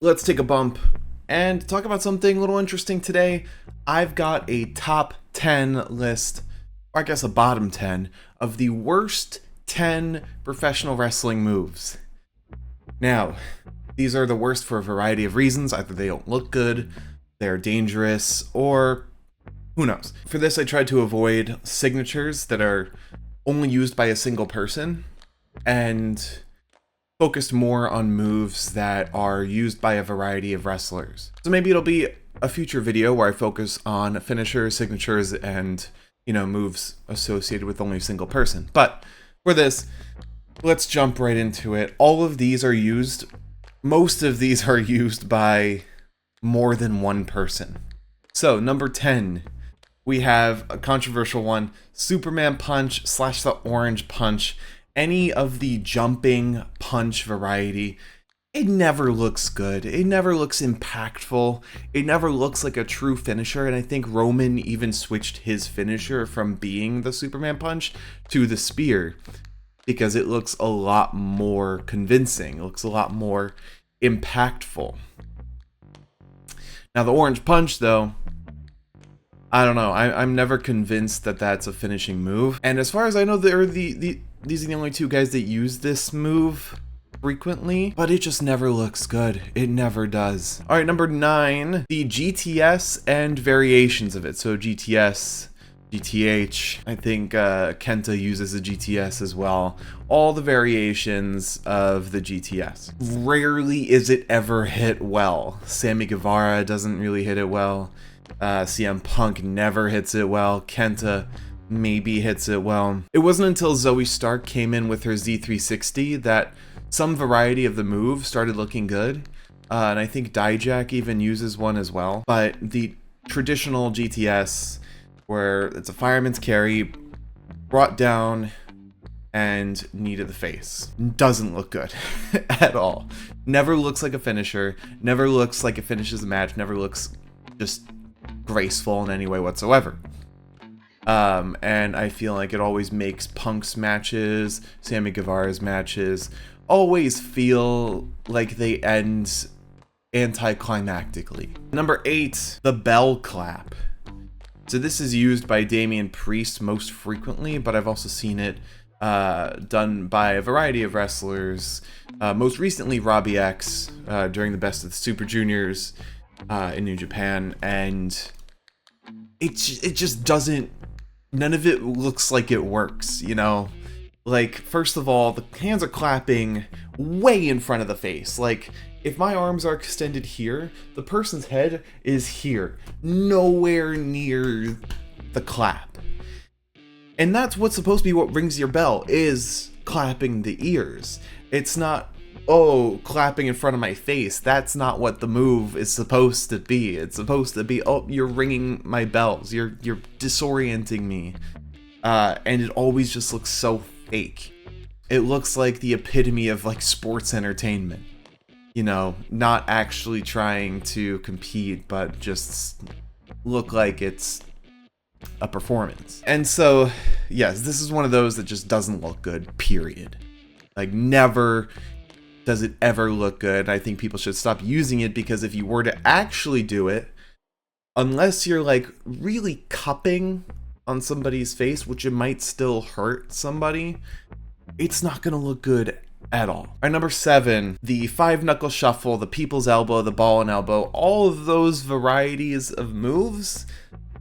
let's take a bump and talk about something a little interesting today. I've got a top 10 list, or I guess a bottom 10, of the worst 10 professional wrestling moves. Now, these are the worst for a variety of reasons. Either they don't look good, they're dangerous, or who knows. For this, I tried to avoid signatures that are only used by a single person, and focused more on moves that are used by a variety of wrestlers. So maybe it'll be a future video where I focus on finishers, signatures, and, moves associated with only a single person. But for this, let's jump right into it. Most of these are used by more than one person. So, number 10, we have a controversial one, Superman Punch / the Orange Punch. Any of the jumping punch variety, it never looks good. It never looks impactful. It never looks like a true finisher, and I think Roman even switched his finisher from being the Superman Punch to the Spear because it looks a lot more convincing. It looks a lot more impactful. Now, the Orange Punch, though, I don't know. I'm never convinced that that's a finishing move. And as far as I know, these are the only two guys that use this move frequently, but it just never looks good. It never does. All right, number 9, the GTS and variations of it. So GTS, GTH, I think Kenta uses a GTS as well. All the variations of the GTS. Rarely is it ever hit well. Sammy Guevara doesn't really hit it well. CM Punk never hits it well. Kenta maybe hits it well. It wasn't until Zoe Stark came in with her Z360 that some variety of the move started looking good. And I think Dijak even uses one as well. But the traditional GTS, where it's a fireman's carry, brought down and knee to the face, doesn't look good at all. Never looks like a finisher. Never looks like it finishes the match. Never looks just graceful in any way whatsoever. And I feel like it always makes Punk's matches, Sammy Guevara's matches, always feel like they end anticlimactically. Number 8, the bell clap. So this is used by Damian Priest most frequently, but I've also seen it done by a variety of wrestlers. Most recently, Robbie X during the Best of the Super Juniors in New Japan, and it just doesn't, none of it looks like it works, Like, first of all, the hands are clapping way in front of the face. Like, if my arms are extended here, the person's head is here, nowhere near the clap. And that's what's supposed to be what rings your bell, is clapping the ears. It's not, oh, clapping in front of my face. That's not what the move is supposed to be. It's supposed to be, oh, you're ringing my bells. You're disorienting me. And it always just looks so fake. It looks like the epitome of like sports entertainment. Not actually trying to compete, but just look like it's a performance. And so, yes, this is one of those that just doesn't look good, period. Like, never does it ever look good. I think people should stop using it, because if you were to actually do it, unless you're like really cupping on somebody's face, which it might still hurt somebody, it's not gonna look good at all. All right, number 7, the 5-knuckle shuffle, the people's elbow, the ball and elbow, all of those varieties of moves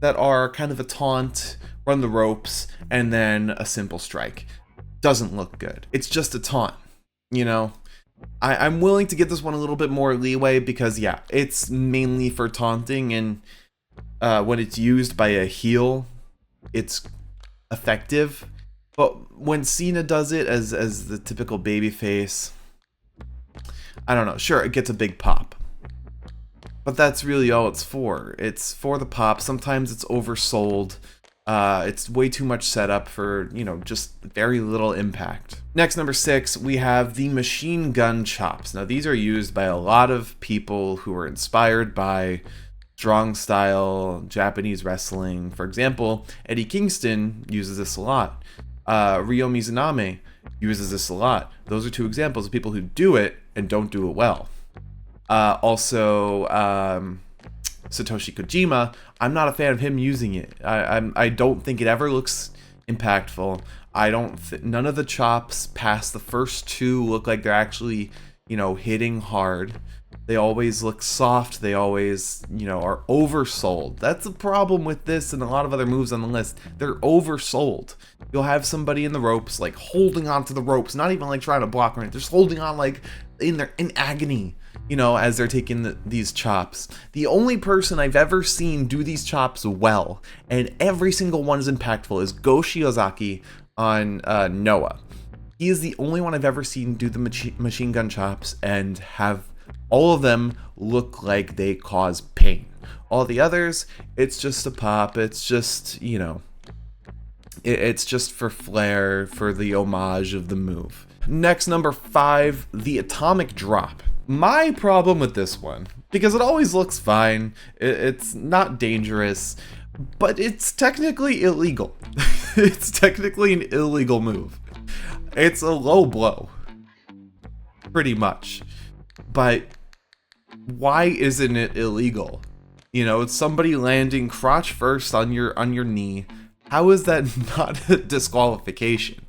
that are kind of a taunt, run the ropes, and then a simple strike. Doesn't look good. It's just a taunt, I'm willing to give this one a little bit more leeway because, yeah, it's mainly for taunting, and when it's used by a heel, it's effective. But when Cena does it as the typical babyface, I don't know. Sure, it gets a big pop. But that's really all it's for. It's for the pop. Sometimes it's oversold. It's way too much setup for, just very little impact. Next, number 6, we have the machine gun chops. Now, these are used by a lot of people who are inspired by strong style Japanese wrestling. For example, Eddie Kingston uses this a lot. Ryo Mizunami uses this a lot. Those are two examples of people who do it and don't do it well. Also, Satoshi Kojima, I'm not a fan of him using it. I don't think it ever looks impactful. I don't none of the chops past the first two look like they're actually, hitting hard. They always look soft. They always, are oversold. That's the problem with this and a lot of other moves on the list. They're oversold. You'll have somebody in the ropes, like holding onto the ropes, not even like trying to block or anything, just holding on like in agony, as they're taking these chops. The only person I've ever seen do these chops well, and every single one is impactful, is Go Shiozaki on Noah. He is the only one I've ever seen do the machine gun chops and have all of them look like they cause pain. All the others, it's just a pop. It's just, it's just for flair, for the homage of the move. Next, number 5, the atomic drop. My problem with this one, because it always looks fine, it's not dangerous, but it's technically illegal. It's technically an illegal move. It's a low blow, pretty much. But why isn't it illegal? It's somebody landing crotch first on your knee. How is that not a disqualification?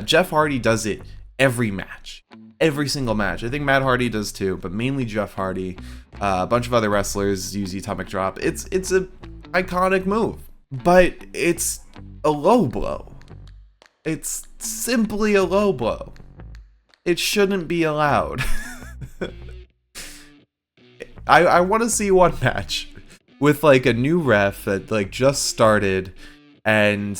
Jeff Hardy does it every match. Every single match. I think Matt Hardy does too, but mainly Jeff Hardy. A bunch of other wrestlers use the atomic drop. It's a iconic move, but it's a low blow. It's simply a low blow. It shouldn't be allowed. I want to see one match with like a new ref that like just started, and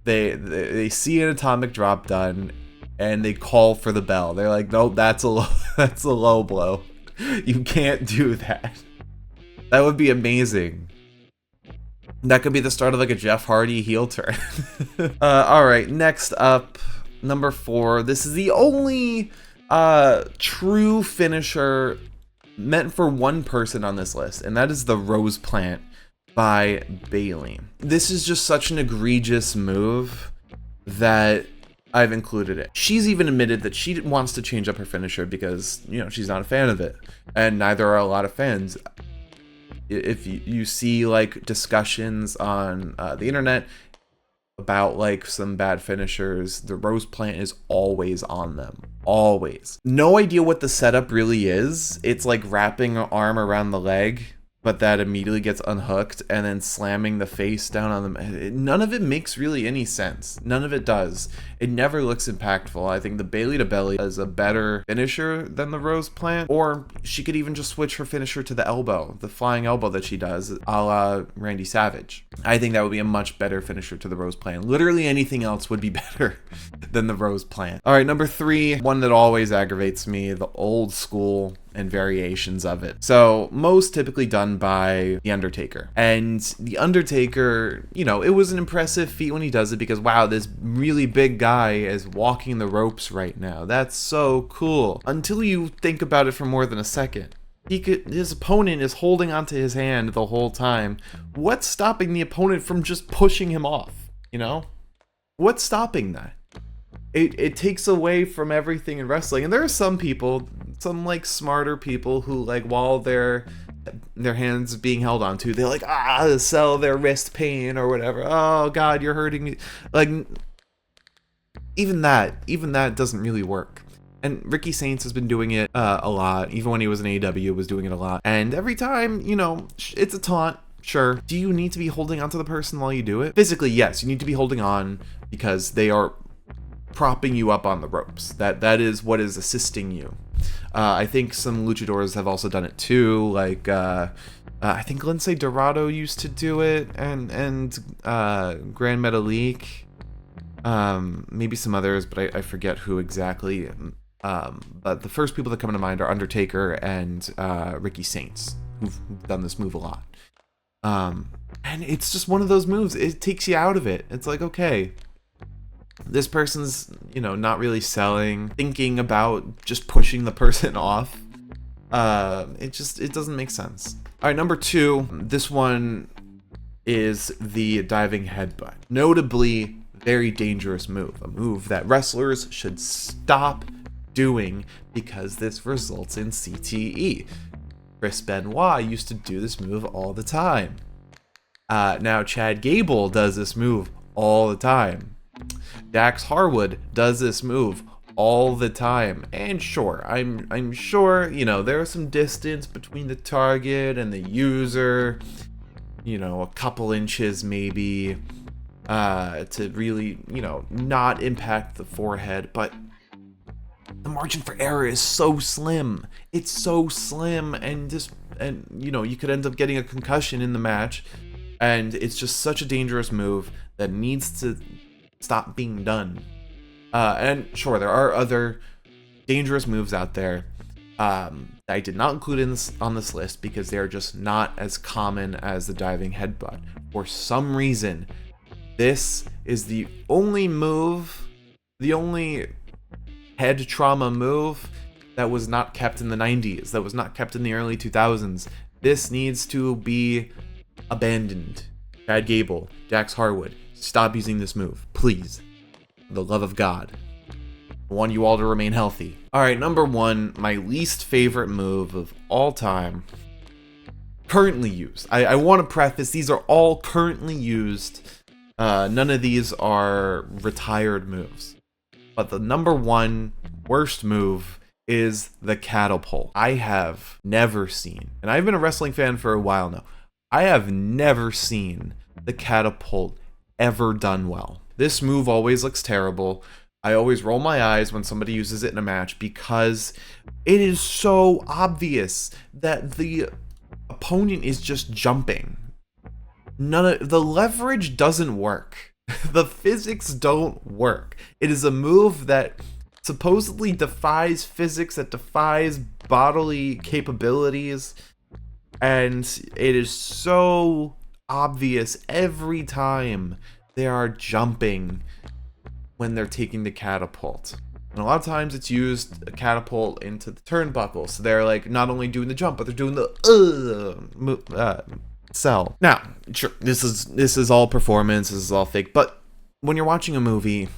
they see an atomic drop done, and they call for the bell. They're like, nope, that's a low blow. You can't do that. That would be amazing. That could be the start of like a Jeff Hardy heel turn. All right, next up, number 4. This is the only true finisher meant for one person on this list, and that is the Rose Plant by Bayley. This is just such an egregious move that I've included it. She's even admitted that she wants to change up her finisher because, she's not a fan of it, and neither are a lot of fans. If you see like discussions on the internet about like some bad finishers, the Rose Plant is always on them. Always. No idea what the setup really is. It's like wrapping an arm around the leg, but that immediately gets unhooked and then slamming the face down on them. None of it makes really any sense. None of it does. It never looks impactful. I think the Bayley to Belly is a better finisher than the Rose Plant, or she could even just switch her finisher to the elbow, the flying elbow that she does, a la Randy Savage. I think that would be a much better finisher to the Rose Plant. Literally anything else would be better than the Rose Plant. All right, number 3, one that always aggravates me, the old school and variations of it. So most typically done by the Undertaker. And the Undertaker, it was an impressive feat when he does it because, wow, this really big guy is walking the ropes right now. That's so cool. Until you think about it for more than a second. His opponent is holding onto his hand the whole time. What's stopping the opponent from just pushing him off? What's stopping that? It takes away from everything in wrestling. And there are some people, some like smarter people who like while their hands being held onto, they like sell their wrist pain or whatever. Oh God, you're hurting me. Like even that doesn't really work. And Ricky Saints has been doing it a lot. Even when he was in AEW, was doing it a lot. And every time, it's a taunt. Sure. Do you need to be holding onto the person while you do it? Physically, yes, you need to be holding on because they are propping you up on the ropes. That is what is assisting you. I think some luchadors have also done it too. Like I think Lindsay Dorado used to do it, and Grand Metalik. Maybe some others, but I forget who exactly. But the first people that come to mind are Undertaker and Ricky Saints, who've done this move a lot. And it's just one of those moves. It takes you out of it. It's like, okay, this person's, not really selling, thinking about just pushing the person off. It doesn't make sense. All right, number 2, this one is the diving headbutt. Notably, very dangerous move. A move that wrestlers should stop doing because this results in CTE. Chris Benoit used to do this move all the time. Now Chad Gable does this move all the time. Dax Harwood does this move all the time. And sure, I'm sure, you know, there is some distance between the target and the user, you know, a couple inches maybe, to really, you know, not impact the forehead, but the margin for error is so slim. It's so slim, and you know, you could end up getting a concussion in the match, and it's just such a dangerous move that needs to stop being done. And sure, there are other dangerous moves out there that I did not include on this list because they are just not as common as the diving headbutt. For some reason, this is the only move, the only head trauma move that was not kept in the 90s, that was not kept in the early 2000s. This needs to be abandoned. Chad Gable, Dax Harwood, stop using this move, please. For the love of God. I want you all to remain healthy. Alright, number 1, my least favorite move of all time. Currently used. I want to preface, these are all currently used. None of these are retired moves. But the number 1 worst move is the Catapult. I have never seen, and I've been a wrestling fan for a while now, I have never seen the Catapult ever done well. This move always looks terrible. I always roll my eyes when somebody uses it in a match because it is so obvious that the opponent is just jumping. The leverage doesn't work. The physics don't work. It is a move that supposedly defies physics, that defies bodily capabilities, and it is so obvious every time they are jumping when they're taking the catapult. And a lot of times it's used a catapult into the turnbuckle, so they're like not only doing the jump, but they're doing the sell. Now, sure, this is all performance, this is all fake, but when you're watching a movie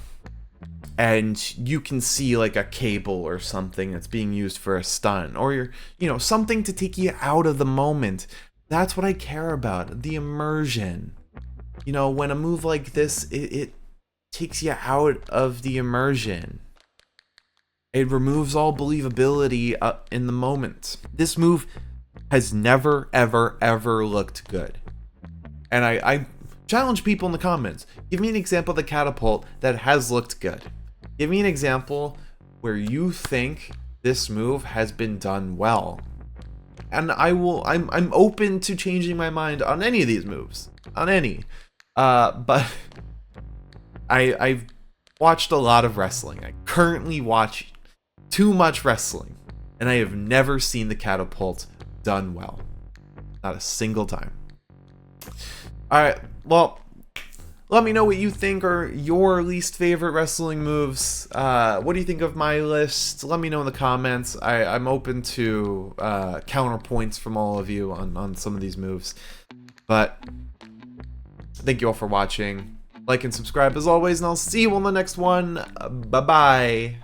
and you can see like a cable or something that's being used for a stunt, or you know, something to take you out of the moment, that's what I care about, the immersion. You know, when a move like this, it takes you out of the immersion. It removes all believability in the moment. This move has never, ever, ever looked good. And I challenge people in the comments, give me an example of the catapult that has looked good. Give me an example where you think this move has been done well. And I'm open to changing my mind on any of these moves. On any. But I've watched a lot of wrestling. I currently watch too much wrestling. And I have never seen the catapult done well. Not a single time. Alright, well, let me know what you think are your least favorite wrestling moves. What do you think of my list? Let me know in the comments. I'm open to counterpoints from all of you on some of these moves. But thank you all for watching. Like and subscribe as always, and I'll see you on the next one. Bye-bye.